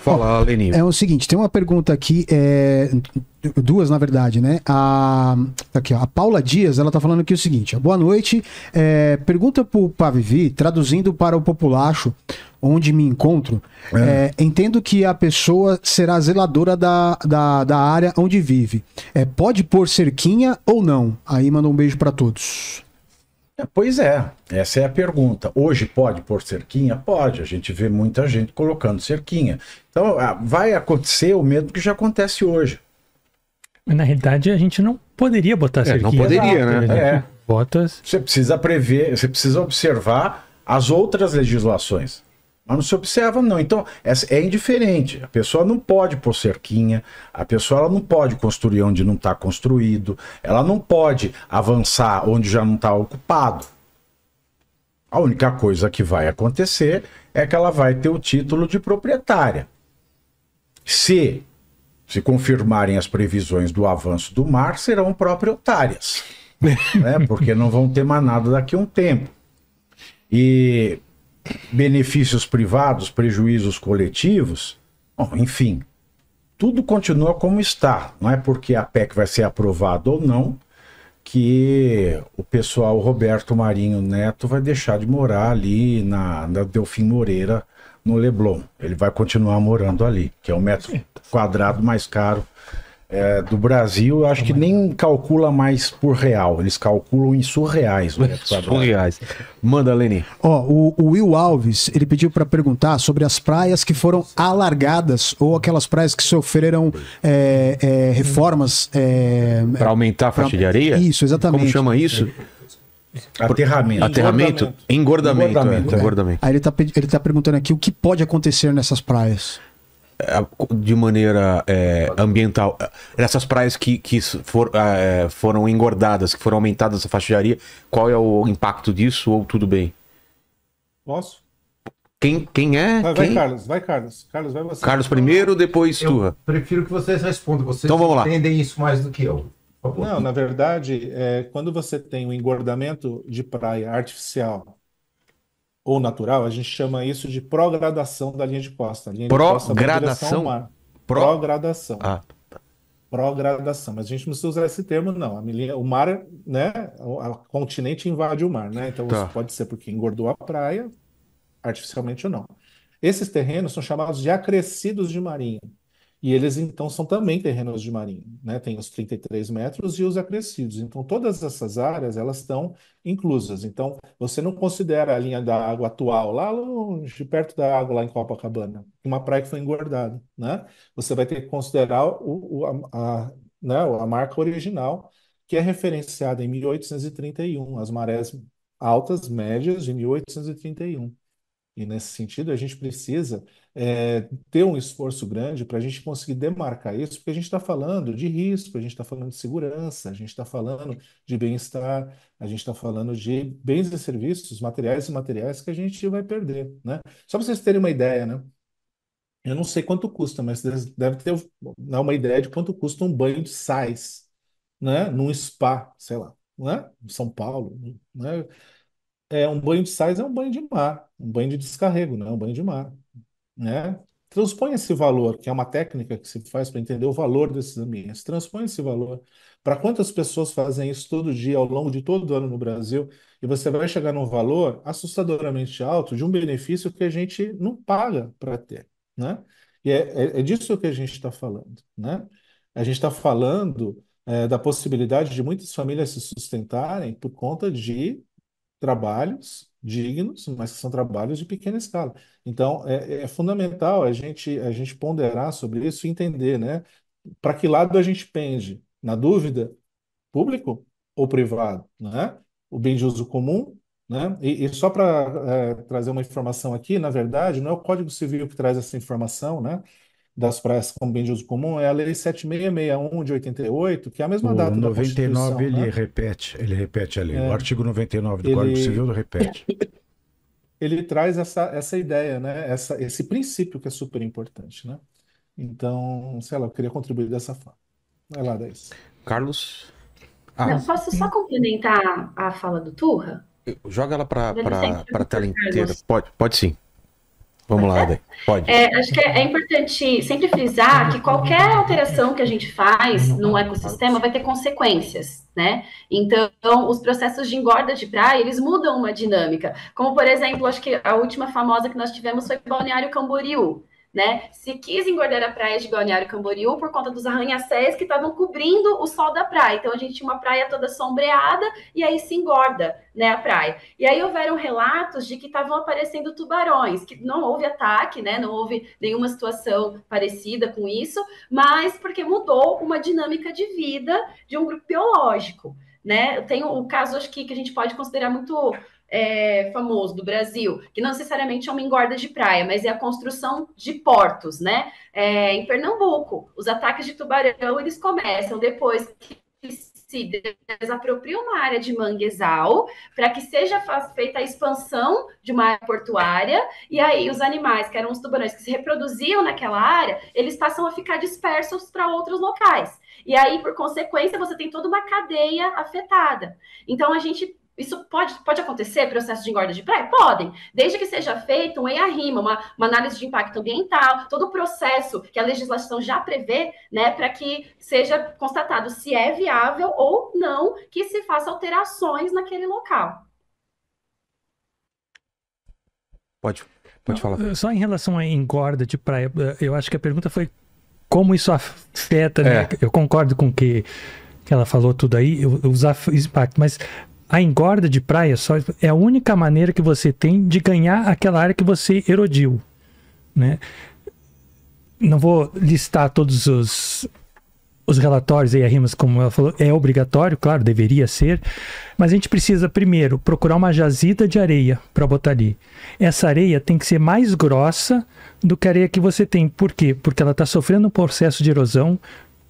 Fala, Leni. É o seguinte, tem uma pergunta aqui, duas na verdade, né? Aqui, ó, a Paula Dias, ela tá falando aqui o seguinte: boa noite, pergunta pro Pavivi, traduzindo para o populacho, onde me encontro, entendo que a pessoa será zeladora da área onde vive. Pode pôr cerquinha ou não? Aí manda um beijo para todos. Pois é, essa é a pergunta. Hoje pode pôr cerquinha? Pode, a gente vê muita gente colocando cerquinha. Então vai acontecer o mesmo que já acontece hoje. Na realidade, a gente não poderia botar cerquinha. Não poderia, né? Bota... Você precisa prever, você precisa observar as outras legislações. Mas não se observa, não. Então, é indiferente. A pessoa não pode pôr cerquinha, a pessoa ela não pode construir onde não está construído, ela não pode avançar onde já não está ocupado. A única coisa que vai acontecer é que ela vai ter o título de proprietária. Se confirmarem as previsões do avanço do mar, serão proprietárias. Né? Porque não vão ter mais nada daqui a um tempo. E benefícios privados, prejuízos coletivos, bom, enfim, tudo continua como está. Não é porque a PEC vai ser aprovada ou não que o pessoal Roberto Marinho Neto vai deixar de morar ali na Delfim Moreira, no Leblon. Ele vai continuar morando ali, que é o metro quadrado mais caro do Brasil. Eu acho que nem calcula mais por real, eles calculam em surreais. Surreais. Manda, Leni. O Will Alves, ele pediu para perguntar sobre as praias que foram alargadas ou aquelas praias que sofreram reformas. Para aumentar a faixa de areia? Isso, exatamente. Como chama isso? Aterramento. Engordamento. Aí ele tá perguntando aqui o que pode acontecer nessas praias. De maneira ambiental, essas praias que foram engordadas, que foram aumentadas a faixa de areia, qual é o impacto disso ou tudo bem? Posso? Quem é? Vai, Carlos. Carlos, vai você. Carlos primeiro, depois tu. Prefiro que vocês respondam. Vocês então vamos lá. entendem isso mais do que eu. Por favor. Não, na verdade, quando você tem um engordamento de praia artificial ou natural, a gente chama isso de progradação da linha de costa. A linha de costa vai em direção ao mar. Progradação. Progradação. Mas a gente não precisa usar esse termo, não. O mar, né? O continente invade o mar, né? Então isso pode ser porque engordou a praia, artificialmente ou não. Esses terrenos são chamados de acrescidos de marinha. E eles, então, são também terrenos de marinha, né? Tem os 33 metros e os acrescidos. Então, todas essas áreas, elas estão inclusas. Então, você não considera a linha da água atual, lá longe, perto da água, lá em Copacabana, uma praia que foi engordada, né? Você vai ter que considerar né, a marca original, que é referenciada em 1831, as marés altas, médias de 1831. E nesse sentido, a gente precisa ter um esforço grande para a gente conseguir demarcar isso, porque a gente está falando de risco, a gente está falando de segurança, a gente está falando de bem-estar, a gente está falando de bens e serviços, materiais e imateriais que a gente vai perder, né? Só para vocês terem uma ideia, né? Eu não sei quanto custa, mas deve ter uma ideia de quanto custa um banho de sais, né? Num spa, sei lá, né? Em São Paulo, né? Um banho de sais é um banho de mar, um banho de descarrego, não é um banho de mar, né? Transpõe esse valor, que é uma técnica que se faz para entender o valor desses ambientes. Transpõe esse valor. Para quantas pessoas fazem isso todo dia, ao longo de todo o ano no Brasil, e você vai chegar num valor assustadoramente alto de um benefício que a gente não paga para ter, né? E é disso que a gente está falando, né? A gente está falando da possibilidade de muitas famílias se sustentarem por conta de trabalhos dignos, mas que são trabalhos de pequena escala. Então, é fundamental a gente ponderar sobre isso e entender, né? Para que lado a gente pende? Na dúvida, público ou privado, né? O bem de uso comum, né? E só para trazer uma informação aqui, na verdade, não é o Código Civil que traz essa informação, né? Das praias como bem de uso comum, é a Lei 7661 de 88, que é a mesma data da Constituição. Ele né? repete ali. O artigo 99 do Código Civil repete. Ele traz essa ideia, né? Esse princípio que é super importante, né? Então, sei lá, eu queria contribuir dessa forma. Vai lá, Daís. Carlos? Não, posso só complementar a fala do Turra? Joga ela para a tela inteira. Pode sim. Vamos lá, Day. Pode. Acho que é importante sempre frisar que qualquer alteração que a gente faz no ecossistema vai ter consequências, né? Então, os processos de engorda de praia, eles mudam uma dinâmica. Como, por exemplo, acho que a última famosa que nós tivemos foi Balneário Camboriú, né? Se quis engordar a praia de Balneário Camboriú por conta dos arranha-céus que estavam cobrindo o sol da praia. Então, a gente tinha uma praia toda sombreada e aí se engorda, né, a praia. E aí houveram relatos de que estavam aparecendo tubarões, que não houve ataque, né? Não houve nenhuma situação parecida com isso, mas porque mudou uma dinâmica de vida de um grupo biológico, né? Eu tenho um caso, acho que a gente pode considerar muito famoso do Brasil, que não necessariamente é uma engorda de praia, mas é a construção de portos, né? Em Pernambuco, os ataques de tubarão, eles começam depois que se desapropria uma área de manguezal para que seja feita a expansão de uma área portuária, e aí os animais, que eram os tubarões que se reproduziam naquela área, eles passam a ficar dispersos para outros locais. E aí, por consequência, você tem toda uma cadeia afetada. Então, isso pode acontecer, processo de engorda de praia? Podem, desde que seja feito um EIA-RIMA, uma análise de impacto ambiental, todo o processo que a legislação já prevê, né, para que seja constatado se é viável ou não que se faça alterações naquele local. Pode falar. Só em relação à engorda de praia, eu acho que a pergunta foi como isso afeta, né? Eu concordo com o que ela falou tudo aí, usar impacto, mas a engorda de praia só é a única maneira que você tem de ganhar aquela área que você erodiu, né? Não vou listar todos os relatórios e arrimas, como ela falou, é obrigatório, claro, deveria ser, mas a gente precisa primeiro procurar uma jazida de areia para botar ali. Essa areia tem que ser mais grossa do que a areia que você tem. Por quê? Porque ela está sofrendo um processo de erosão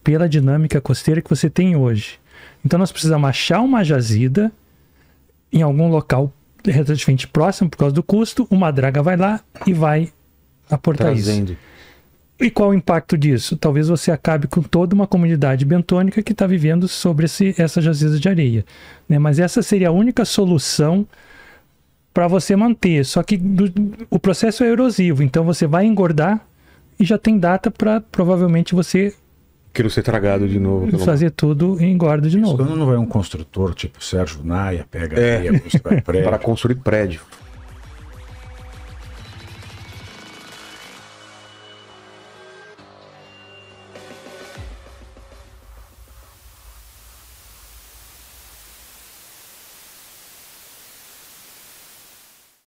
pela dinâmica costeira que você tem hoje. Então nós precisamos achar uma jazida em algum local relativamente próximo por causa do custo, uma draga vai lá e vai aportar Trazendo. isso. E qual o impacto disso? Talvez você acabe com toda uma comunidade bentônica que está vivendo sobre essa jazida de areia, né? Mas essa seria a única solução para você manter. Só que o processo é erosivo, então você vai engordar e já tem data para provavelmente você Quero ser tragado de novo. fazer tudo e engorda de novo. Quando não vai um construtor tipo Sérgio Naia, pega areia, constrói prédio. Para construir prédio.